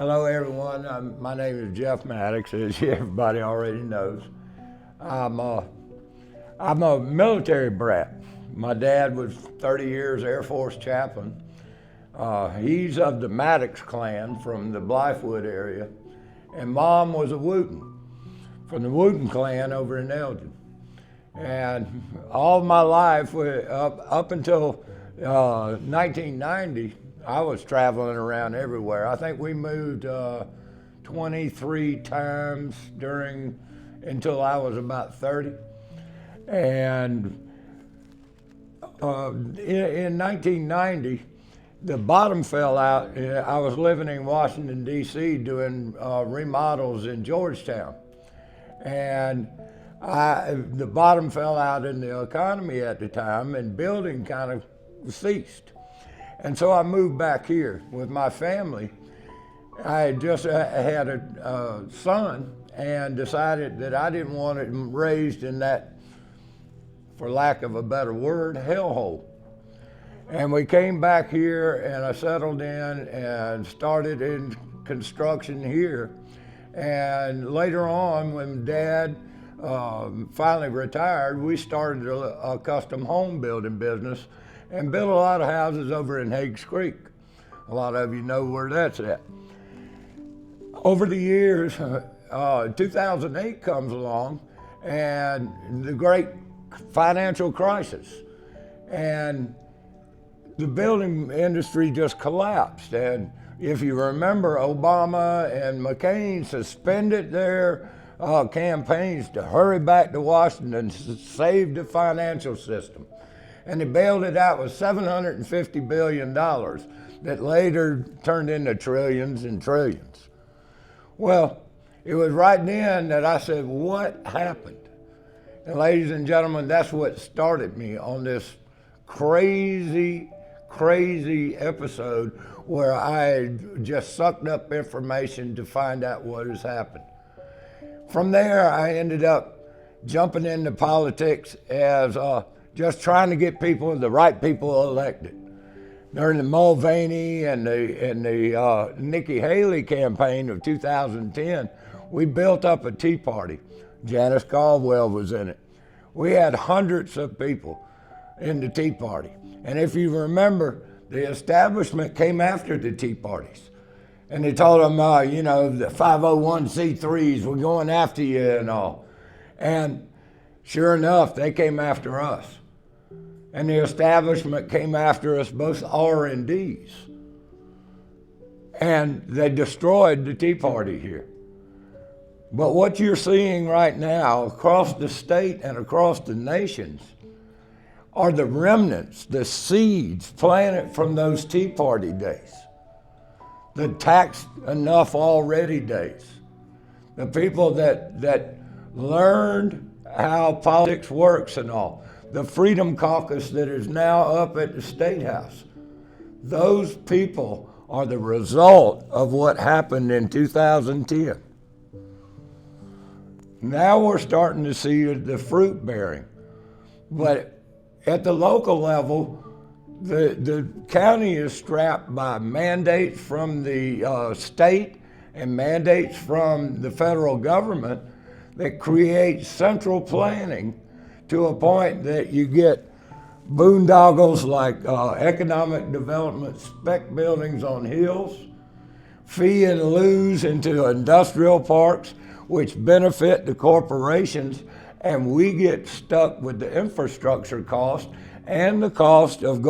Hello, everyone. My name is Jeff Mattox, as everybody already knows. I'm a military brat. My dad was 30 years Air Force chaplain. He's of the Mattox clan from the Blythewood area, and Mom was a Wooten from the Wooten clan over in Elgin. And all my life, up until 1990, I was traveling around everywhere. I think we moved 23 times until I was about 30. And in 1990, the bottom fell out. I was living in Washington, D.C. doing remodels in Georgetown. And the bottom fell out in the economy at the time, and building kind of ceased. And so I moved back here with my family. I had just had a son and decided that I didn't want him raised in that, for lack of a better word, hellhole. And we came back here, and I settled in and started in construction here. And later on, when Dad finally retired, we started a custom home building business and built a lot of houses over in Hagues Creek. A lot of you know where that's at. Over the years, 2008 comes along, and the great financial crisis. And the building industry just collapsed. And if you remember, Obama and McCain suspended their campaigns to hurry back to Washington to save the financial system. And they bailed it out with $750 billion that later turned into trillions and trillions. Well, it was right then that I said, what happened? And ladies and gentlemen, that's what started me on this crazy episode where I just sucked up information to find out what has happened. From there, I ended up jumping into politics as just trying to get the right people elected. During the Mulvaney and the Nikki Haley campaign of 2010, we built up a Tea Party. Janice Caldwell was in it. We had hundreds of people in the Tea Party. And if you remember, the establishment came after the Tea Parties. And they told them, the 501c3s were going after you and all. And sure enough, they came after us. And the establishment came after us, both R&Ds. And they destroyed the Tea Party here. But what you're seeing right now across the state and across the nations are the remnants, the seeds planted from those Tea Party days. The taxed enough already days. The people that learned how politics works and all. The Freedom Caucus that is now up at the State House. Those people are the result of what happened in 2010. Now we're starting to see the fruit bearing. But at the local level, the county is strapped by mandates from the state and mandates from the federal government that create central planning to a point that you get boondoggles like economic development spec buildings on hills, fee and lose into industrial parks, which benefit the corporations, and we get stuck with the infrastructure cost and the cost of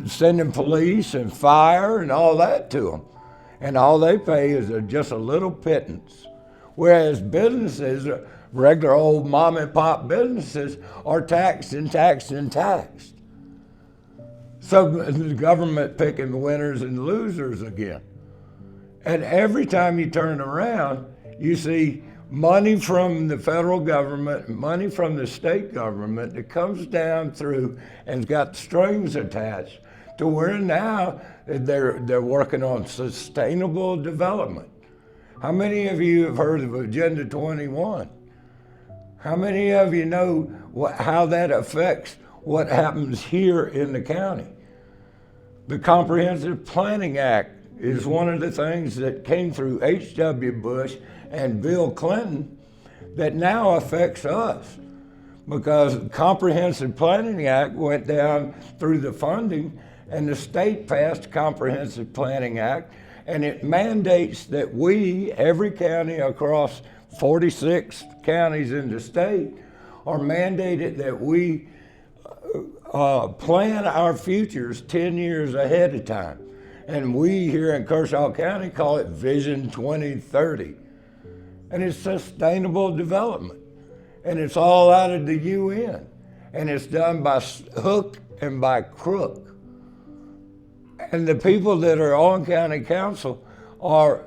sending police and fire and all that to them. And all they pay is just a little pittance. Whereas businesses, regular old mom and pop businesses, are taxed and taxed and taxed. So the government picking the winners and losers again. And every time you turn around, you see money from the federal government, money from the state government that comes down through and's got strings attached to where now they're working on sustainable development. How many of you have heard of Agenda 21? How many of you know how that affects what happens here in the county? The Comprehensive Planning Act is one of the things that came through H.W. Bush and Bill Clinton that now affects us, because the Comprehensive Planning Act went down through the funding, and the state passed Comprehensive Planning Act, and it mandates that we, every county across 46 counties in the state, are mandated that we plan our futures 10 years ahead of time. And we here in Kershaw County call it Vision 2030. And it's sustainable development. And it's all out of the UN. And it's done by hook and by crook. And the people that are on county council are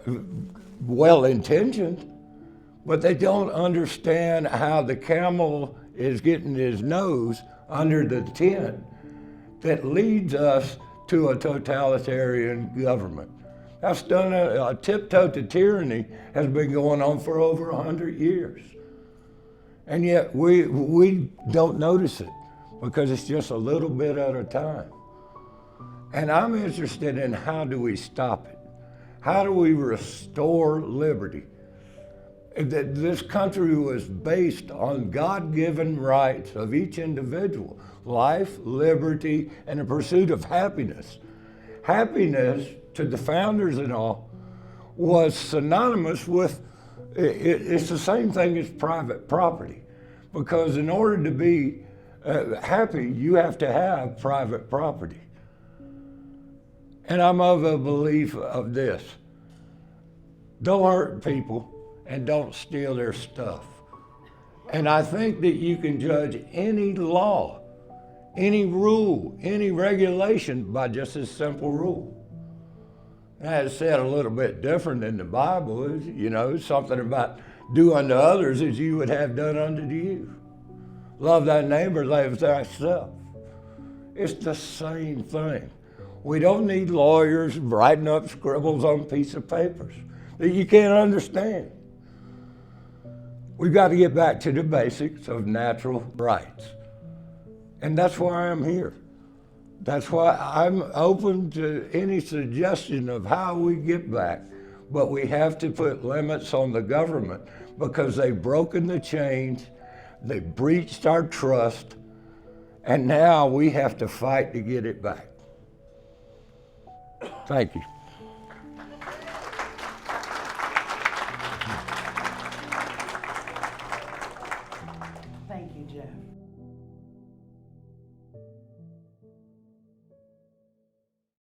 well-intentioned, but they don't understand how the camel is getting his nose under the tent that leads us to a totalitarian government. That's done a tiptoe to tyranny has been going on for over 100 years. And yet we don't notice it because it's just a little bit at a time. And I'm interested in how do we stop it? How do we restore liberty? This country was based on God-given rights of each individual: life, liberty, and the pursuit of happiness. Happiness, to the founders and all, was synonymous with, it's the same thing as private property. Because in order to be happy, you have to have private property. And I'm of a belief of this: don't hurt people and don't steal their stuff. And I think that you can judge any law, any rule, any regulation by just this simple rule. Now, it's said a little bit different in the Bible, you know, something about do unto others as you would have done unto you. Love thy neighbor as thyself. It's the same thing. We don't need lawyers writing up scribbles on piece of papers that you can't understand. We've got to get back to the basics of natural rights. And that's why I'm here. That's why I'm open to any suggestion of how we get back. But we have to put limits on the government because they've broken the chains, they breached our trust, and now we have to fight to get it back. Thank you.